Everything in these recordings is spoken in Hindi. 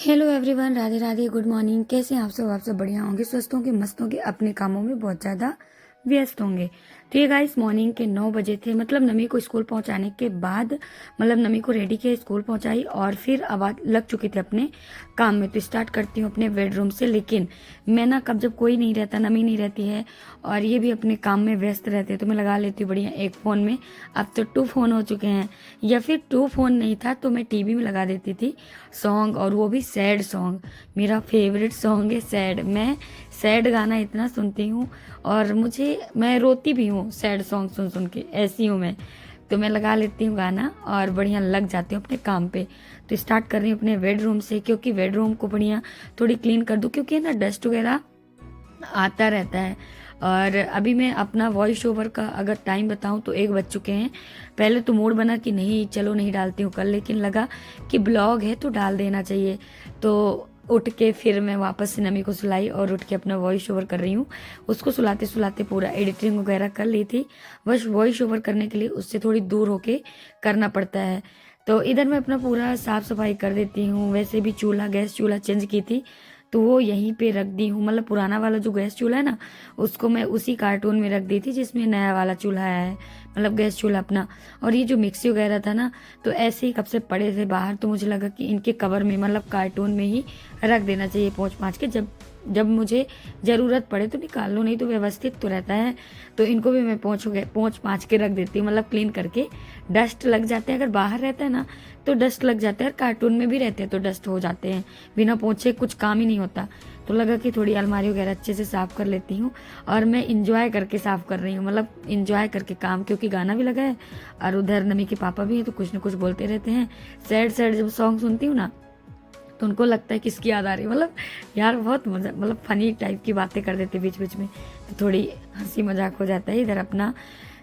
Hello everyone, Radhe Radhe, good morning. कैसे हैं आप सब बढ़िया होंगे, स्वस्थ होंगे, मस्त होंगे, अपने कामों में बहुत ज़्यादा व्यस्त होंगे। तो ये गाइस मॉर्निंग के 9 बजे थे, मतलब नमी को स्कूल पहुंचाने के बाद, मतलब नमी को रेडी किया, स्कूल पहुंचाई और फिर अब लग चुकी थी अपने काम में। तो स्टार्ट करती हूँ अपने बेडरूम से। लेकिन मैं ना, कब जब कोई नहीं रहता, नमी नहीं रहती है और ये भी अपने काम में व्यस्त रहते हैं, तो मैं लगा लेती हूँ बढ़िया एक फ़ोन में। अब तो 2 फ़ोन हो चुके हैं, या फिर 2 फ़ोन नहीं था तो मैं टीवी में लगा देती थी सॉन्ग, और वो भी सैड सॉन्ग। मेरा फेवरेट सॉन्ग है सैड। मैं सैड गाना इतना सुनती हूँ और मैं रोती भी हूँ सैड सॉन्ग सुन सुन के, ऐसी हूँ मैं। तो मैं लगा लेती हूँ गाना और बढ़िया लग जाती हूँ अपने काम पे। तो स्टार्ट कर रही हूँ अपने बेडरूम से, क्योंकि बेडरूम को बढ़िया थोड़ी क्लीन कर दूँ, क्योंकि ना डस्ट वगैरह आता रहता है। और अभी मैं अपना वॉइस ओवर का अगर टाइम बताऊं तो 1 बज चुके हैं। पहले तो मूड बना कि नहीं चलो नहीं डालती हूँ कल, लेकिन लगा कि ब्लॉग है तो डाल देना चाहिए। तो उठ के फिर मैं वापस से नमी को सुलाई और उठ के अपना वॉइस ओवर कर रही हूँ। उसको सुलाते सुलाते पूरा एडिटिंग वगैरह कर ली थी। बस वॉइस ओवर करने के लिए उससे थोड़ी दूर होके करना पड़ता है। तो इधर मैं अपना पूरा साफ सफाई कर देती हूँ। वैसे भी गैस चूल्हा चेंज की थी, तो वो यहीं पे रख दी हूँ। मतलब पुराना वाला जो गैस चूल्हा है ना, उसको मैं उसी कार्टून में रख दी थी जिसमें नया वाला चूल्हा आया है, मतलब गैस चूल्हा अपना। और ये जो मिक्सी वगैरह था ना, तो ऐसे ही कब से पड़े थे बाहर, तो मुझे लगा कि इनके कवर में, मतलब कार्टून में ही रख देना चाहिए पोंछ पाँच के। जब जब मुझे ज़रूरत पड़े तो निकाल लो, नहीं तो व्यवस्थित तो रहता है। तो इनको भी मैं पोंछ पाँच के रख देती हूँ, मतलब क्लीन करके। डस्ट लग जाते हैं, अगर बाहर रहता है ना तो डस्ट लग जाता है, और कार्टून में भी रहते हैं तो डस्ट हो जाते हैं। बिना पोंछे कुछ काम ही नहीं होता। तो लगा कि थोड़ी अलमारी वगैरह अच्छे से साफ़ कर लेती हूँ। और मैं इंजॉय करके साफ़ कर रही हूँ, मतलब इंजॉय करके काम, क्योंकि गाना भी लगा है और उधर नमी के पापा भी हैं, तो कुछ न कुछ बोलते रहते हैं। सैड सैड जब सॉन्ग सुनती हूँ ना, तो उनको लगता है किसकी याद आ रही है। मतलब यार बहुत मजा, मतलब फनी टाइप की बातें कर देते बीच बीच में, तो थोड़ी हंसी मजाक हो जाता है। इधर अपना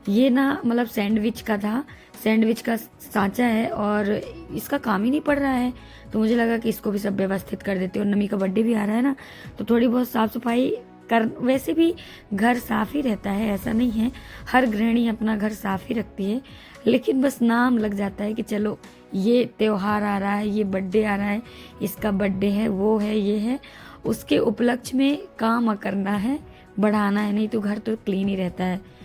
ये ना, मतलब सैंडविच का था, सैंडविच का सांचा है और इसका काम ही नहीं पड़ रहा है। तो मुझे लगा कि इसको भी सब व्यवस्थित कर देते। और नमी का बर्थडे भी आ रहा है ना, तो थोड़ी बहुत साफ सफाई कर। वैसे भी घर साफ ही रहता है, ऐसा नहीं है, हर गृहिणी अपना घर साफ ही रखती है। लेकिन बस नाम लग जाता है कि चलो ये त्योहार आ रहा है, ये बर्थडे आ रहा है, इसका बर्थडे है, वो है, ये है, उसके उपलक्ष्य में काम करना है, बढ़ाना है, नहीं तो घर तो क्लीन ही रहता है।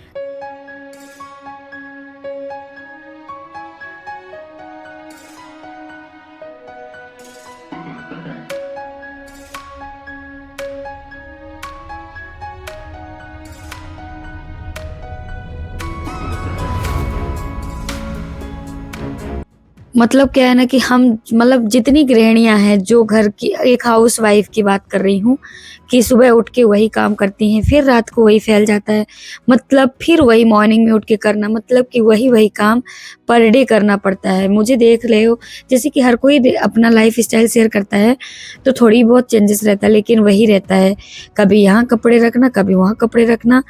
मतलब क्या है ना कि हम, मतलब जितनी गृहिणियां हैं, जो घर की, एक हाउस वाइफ की बात कर रही हूँ, कि सुबह उठ के वही काम करती हैं, फिर रात को वही फैल जाता है, मतलब फिर वही मॉर्निंग में उठ के करना, मतलब कि वही वही काम पर डे करना पड़ता है। मुझे देख रहे हो, जैसे कि हर कोई अपना लाइफ स्टाइल शेयर करता है, तो थोड़ी बहुत चेंजेस रहता है, लेकिन वही रहता है। कभी यहाँ कपड़े रखना, कभी वहाँ कपड़े रखना,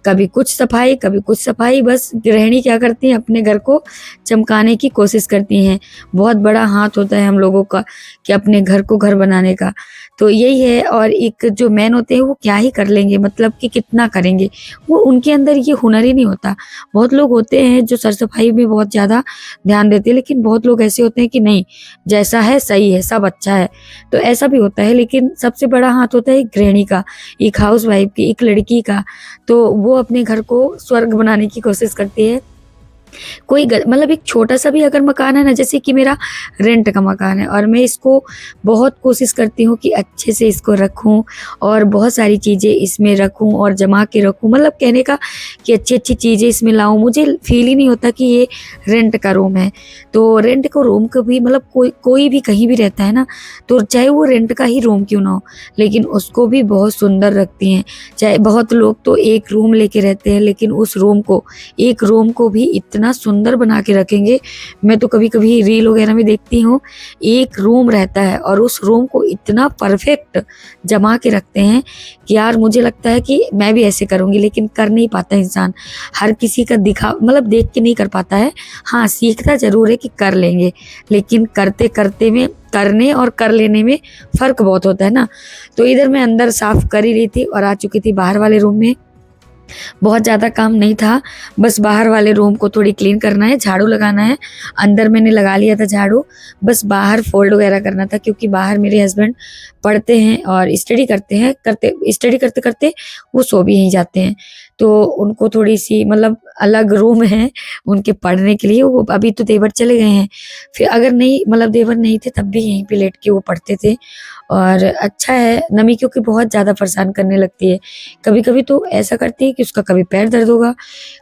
कभी कुछ सफाई, कभी कुछ सफाई। बस गृहिणी क्या करती हैं, अपने घर को चमकाने की कोशिश करती हैं। बहुत बड़ा हाथ होता है हम लोगों का कि अपने घर को घर बनाने का, तो यही है। और एक जो मैन होते हैं वो क्या ही कर लेंगे, मतलब कि कितना करेंगे, वो उनके अंदर ये हुनर ही नहीं होता। बहुत लोग होते हैं जो सर सफाई में बहुत ज़्यादा ध्यान देते हैं, लेकिन बहुत लोग ऐसे होते हैं कि नहीं, जैसा है सही है, सब अच्छा है। तो ऐसा भी होता है, लेकिन सबसे बड़ा हाथ होता है एक गृहिणी का, एक हाउस वाइफ की, एक लड़की का। तो वो अपने घर को स्वर्ग बनाने की कोशिश करती है। मतलब एक छोटा सा भी अगर मकान है ना, जैसे कि मेरा रेंट का मकान है, और मैं इसको बहुत कोशिश करती हूँ कि अच्छे से इसको रखूँ और बहुत सारी चीज़ें इसमें रखूँ और जमा के रखूँ, मतलब कहने का कि अच्छी अच्छी चीज़ें इसमें लाऊँ। मुझे फील ही नहीं होता कि ये रेंट का रूम है। तो रेंट को रूम का भी, मतलब कोई भी कहीं भी रहता है ना, तो चाहे वो रेंट का ही रूम क्यों ना हो, लेकिन उसको भी बहुत सुंदर रखती हैं। चाहे बहुत लोग तो एक रूम लेके रहते हैं, लेकिन उस रूम को, एक रूम को भी इतना सुंदर बना के रखेंगे। मैं तो कभी कभी रील वगैरह में देखती हूँ, एक रूम रहता है और उस रूम को इतना परफेक्ट जमा के रखते हैं कि यार मुझे लगता है कि मैं भी ऐसे करूँगी, लेकिन कर नहीं पाता इंसान। हर किसी का दिखा, मतलब देख के नहीं कर पाता है। हाँ, सीखता जरूर है कि कर लेंगे, लेकिन करते करते में, करने और कर लेने में फ़र्क बहुत होता है ना। तो इधर मैं अंदर साफ कर ही रही थी और आ चुकी थी बाहर वाले रूम में। बहुत ज़्यादा काम नहीं था, बस बाहर वाले रूम को थोड़ी क्लीन करना है, झाड़ू लगाना है। अंदर मैंने लगा लिया था झाड़ू, बस बाहर फोल्ड वगैरह करना था क्योंकि बाहर मेरे हस्बैंड पढ़ते हैं और स्टडी करते-करते वो सो भी यहीं जाते हैं। तो उनको थोड़ी-सी मतलब अलग रूम है उनके पढ़ने के लिए, वो अभी तो देवर चले गए हैं। फिर अगर नहीं मतलब देवर नहीं थे तब भी यहीं पे लेट के वो पढ़ते थे और अच्छा है, नमी क्योंकि बहुत ज़्यादा परेशान करने लगती है। कभी-कभी तो ऐसा करती है कि उसका कभी पैर दर्द होगा,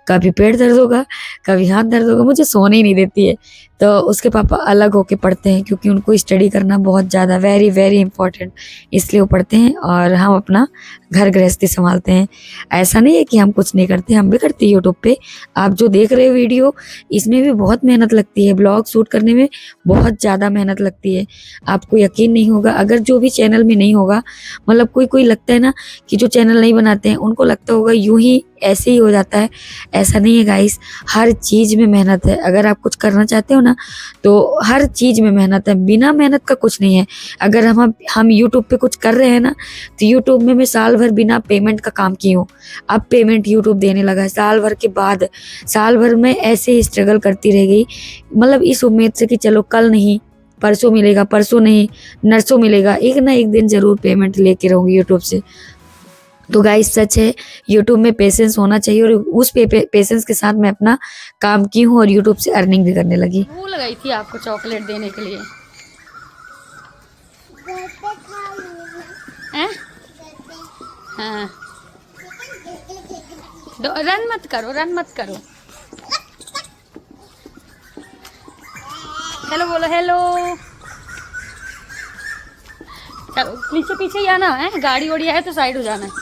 कभी पेट दर्द होगा, कभी हाथ दर्द होगा, मुझे सोने ही नहीं देती है। तो उसके पापा अलग होके पढ़ते हैं क्योंकि उनको स्टडी करना बहुत ज़्यादा वेरी, वेरी इम्पोर्टेंट इसलिए वो पढ़ते हैं और हम अपना घर गृहस्थी सँभालते हैं। ऐसा नहीं है कि हम कुछ नहीं करते, हम भी करते हैं यूट्यूब पे। आप जो देख रहे हो वीडियो, इसमें भी बहुत मेहनत लगती है, ब्लॉग शूट करने में बहुत ज़्यादा मेहनत लगती है। आपको यकीन नहीं होगा अगर जो भी चैनल में नहीं होगा, मतलब कोई-कोई लगता है ना कि जो चैनल नहीं बनाते हैं, उनको लगता होगा यूँ ही ऐसे ही हो जाता है, ऐसा नहीं है गाइस, हर चीज़ में मेहनत है। अगर आप कुछ करना चाहते हो ना, तो हर चीज़ में मेहनत है, बिना मेहनत का कुछ नहीं है। अगर हम यूट्यूब पे कुछ कर रहे हैं ना, तो यूट्यूब में मैं साल भर बिना पेमेंट का काम की हूँ। अब पेमेंट यूट्यूब देने लगा है, साल भर के बाद। साल भर मैं ऐसे ही स्ट्रगल करती रह गई, मतलब इस उम्मीद से कि चलो कल नहीं, परसों मिलेगा, परसों नहीं, नरसों मिलेगा, एक ना एक दिन ज़रूर पेमेंट लेके रहूँगी यूट्यूब से। तो गाइस सच है, यूट्यूब में पेशेंस होना चाहिए और उस पेशेंस के साथ मैं अपना काम की हूँ और यूट्यूब से अर्निंग भी करने लगी। भूल गई थी आपको चॉकलेट देने के लिए। हैं? हाँ, रन मत करो, रन मत करो। हेलो बोलो, हेलो। चलो पीछे पीछे ही आना है, गाड़ी वाड़ी आए तो साइड हो जाना है।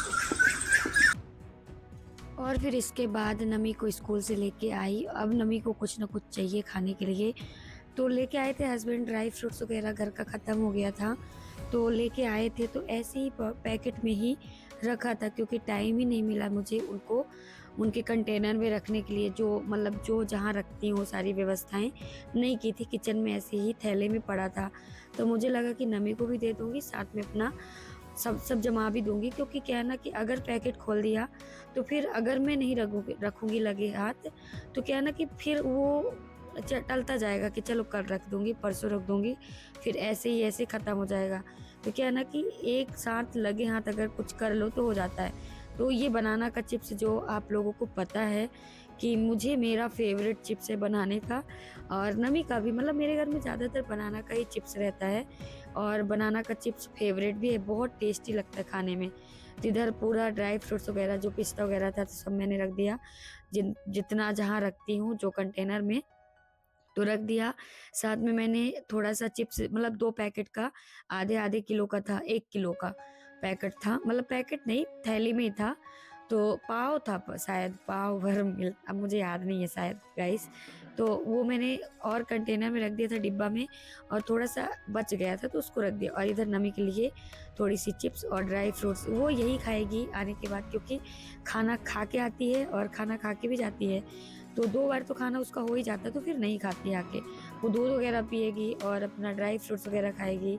और फिर इसके बाद नमी को स्कूल से लेके आई। अब नमी को कुछ ना कुछ चाहिए खाने के लिए, तो लेके आए थे हस्बैंड, ड्राई फ्रूट्स वगैरह घर का ख़त्म हो गया था तो लेके आए थे। तो ऐसे ही पैकेट में ही रखा था क्योंकि टाइम ही नहीं मिला मुझे उनको उनके कंटेनर में रखने के लिए, जो मतलब जो जहाँ रखती हूँ सारी व्यवस्थाएं नहीं की थी, किचन में ऐसे ही थैले में पड़ा था। तो मुझे लगा कि नमी को भी दे दूँगी, साथ में अपना सब जमा भी दूँगी क्योंकि क्या है ना कि अगर पैकेट खोल दिया तो फिर अगर मैं नहीं रखूँगी लगे हाथ, तो क्या है ना कि फिर वो टलता जाएगा कि चलो कल रख दूँगी, परसों रख दूँगी, फिर ऐसे ही ऐसे ख़त्म हो जाएगा। तो क्या है ना कि एक साथ लगे हाथ अगर कुछ कर लो तो हो जाता है। तो ये बनाना का चिप्स जो आप लोगों को पता है कि मुझे मेरा फ़ेवरेट चिप्स है बनाने का और नमी का भी, मतलब मेरे घर में ज़्यादातर बनाना का ही चिप्स रहता है और बनाना का चिप्स फ़ेवरेट भी है, बहुत टेस्टी लगता है खाने में। तो इधर पूरा ड्राई फ्रूट्स वगैरह जो पिस्ता वगैरह था तो सब मैंने रख दिया, जितना जहाँ रखती हूँ जो कंटेनर में तो रख दिया। साथ में मैंने थोड़ा-सा चिप्स मतलब 2 पैकेट का आधे-आधे किलो का था, 1 किलो का पैकेट था, मतलब पैकेट नहीं थैली में ही था। तो पाव था शायद पाव भर मिल, अब मुझे याद नहीं है शायद गाइस। तो वो मैंने और कंटेनर में रख दिया था डिब्बा में और थोड़ा-सा बच गया था तो उसको रख दिया और इधर नमी के लिए थोड़ी-सी चिप्स और ड्राई फ्रूट्स, वो यही खाएगी आने के बाद क्योंकि खाना खा के आती है और खाना खा के भी जाती है। तो 2 बार तो खाना उसका हो ही जाता है तो फिर नहीं खाती है आके। वो दूध वगैरह पिएगी और अपना ड्राई फ्रूट्स वगैरह खाएगी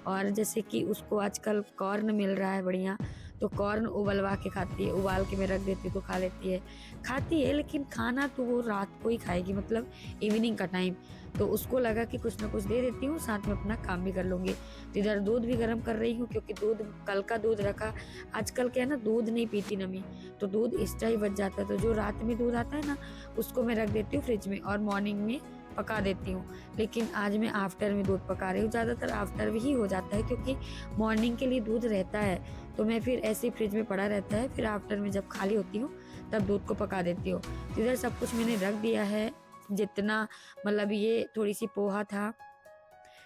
और जैसे कि उसको आजकल कॉर्न मिल रहा है बढ़िया, तो कॉर्न उबलवा के खाती है, उबाल के मैं रख देती हूँ तो खा लेती है। खाती है लेकिन खाना तो वो रात को ही खाएगी, मतलब इवनिंग का टाइम। तो उसको लगा कि कुछ ना कुछ दे देती हूँ, साथ में अपना काम भी कर लूँगी। तो इधर दूध भी गर्म कर रही हूँ क्योंकि दूध कल का दूध रखा, आजकल क्या है ना दूध नहीं पीती नमी, तो दूध एक्स्ट्रा ही बच जाता है। तो जो रात में दूध आता है ना उसको मैं रख देती हूँ फ्रिज में और मॉर्निंग में पका देती हूँ। लेकिन आज मैं आफ्टर में दूध पका रही हूँ, ज़्यादातर आफ्टर ही हो जाता है क्योंकि मॉर्निंग के लिए दूध रहता है तो मैं फिर ऐसे ही फ्रिज में पड़ा रहता है, फिर आफ्टर में जब खाली होती हूँ तब दूध को पका देती हूँ। तो इधर सब कुछ मैंने रख दिया है जितना, मतलब ये थोड़ी सी पोहा था,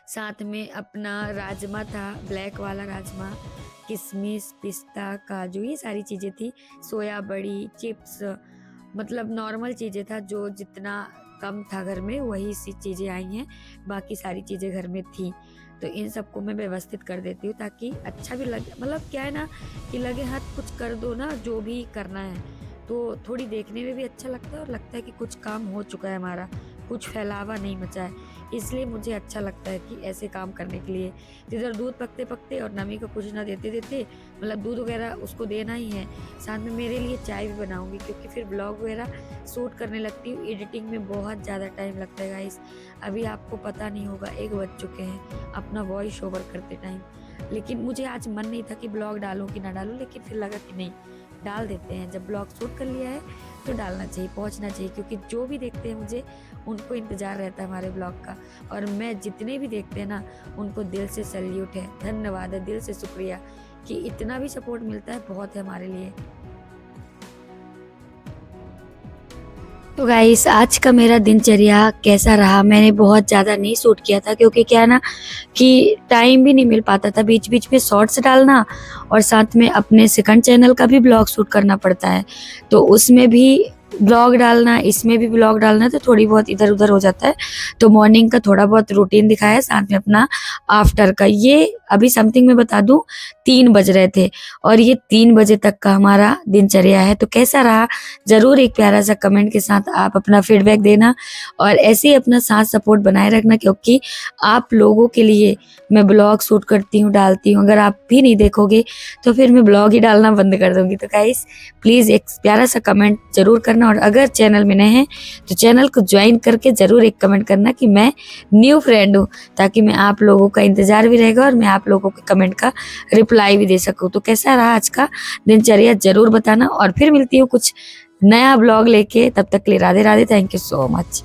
साथ में अपना राजमा था, ब्लैक वाला राजमा, किशमिश, पिस्ता, काजू, ये सारी चीज़ें थी, सोया बड़ी, चिप्स, मतलब नॉर्मल चीज़ें था, जो जितना कम था घर में वही सी चीज़ें आई हैं, बाकी सारी चीज़ें घर में थी। तो इन सबको मैं व्यवस्थित कर देती हूँ ताकि अच्छा भी लगे, मतलब क्या है ना कि लगे हाथ कुछ कर दो ना जो भी करना है, तो थोड़ी देखने में भी अच्छा लगता है और लगता है कि कुछ काम हो चुका है हमारा, कुछ फैलावा नहीं मचा है। इसलिए मुझे अच्छा लगता है कि ऐसे काम करने के लिए। तो इधर दूध पकते पकते और नमी को कुछ ना देते देते, मतलब दूध वगैरह उसको देना ही है, साथ में मेरे लिए चाय भी बनाऊंगी, क्योंकि फिर ब्लॉग वगैरह शूट करने लगती हूँ। एडिटिंग में बहुत ज़्यादा टाइम लगता है गाइस। अभी आपको पता नहीं होगा 1 बज चुके हैं अपना वॉइस ओवर करते टाइम। लेकिन मुझे आज मन नहीं था कि ब्लॉग डालूं कि ना डालूं, लेकिन फिर लगा कि नहीं, डाल देते हैं। जब ब्लॉग शूट कर लिया है तो डालना चाहिए, पहुंचना चाहिए, क्योंकि जो भी देखते हैं मुझे, उनको इंतज़ार रहता है हमारे ब्लॉग का। और मैं जितने भी देखते हैं ना, उनको दिल से सैल्यूट है, धन्यवाद है, दिल से शुक्रिया कि इतना भी सपोर्ट मिलता है, बहुत है हमारे लिए। तो गाइस, आज का मेरा दिनचर्या कैसा रहा? मैंने बहुत ज़्यादा नहीं शूट किया था, क्योंकि क्या है ना कि टाइम भी नहीं मिल पाता था। बीच बीच में शॉर्ट्स डालना और साथ में अपने सेकंड चैनल का भी ब्लॉग शूट करना पड़ता है, तो उसमें भी ब्लॉग डालना, इसमें भी ब्लॉग डालना, तो थोड़ी बहुत इधर उधर हो जाता है। तो मॉर्निंग का थोड़ा बहुत रूटीन दिखाया, साथ में अपना आफ्टर का। ये अभी समथिंग मैं बता दूं, 3 बज रहे थे और ये 3 बजे तक का हमारा दिनचर्या है। तो कैसा रहा, जरूर एक प्यारा सा कमेंट के साथ आप अपना फीडबैक देना, और ऐसे ही अपना साथ सपोर्ट बनाए रखना, क्योंकि आप लोगों के लिए मैं ब्लॉग शूट करती हूँ, डालती हूँ। अगर आप भी नहीं देखोगे तो फिर मैं ब्लॉग ही डालना बंद कर दूंगी। तो गाइस, प्लीज़ एक प्यारा सा कमेंट जरूर करना, और अगर चैनल में नए हैं तो चैनल को ज्वाइन करके जरूर एक कमेंट करना कि मैं न्यू फ्रेंड हूँ, ताकि मैं आप लोगों का इंतजार भी रहेगा और मैं आप लोगों के कमेंट का रिप्लाई भी दे सकूँ। तो कैसा रहा आज का दिनचर्या, जरूर बताना, और फिर मिलती हूँ कुछ नया ब्लॉग लेके। तब तक के लिए Radhe Radhe, thank you so much.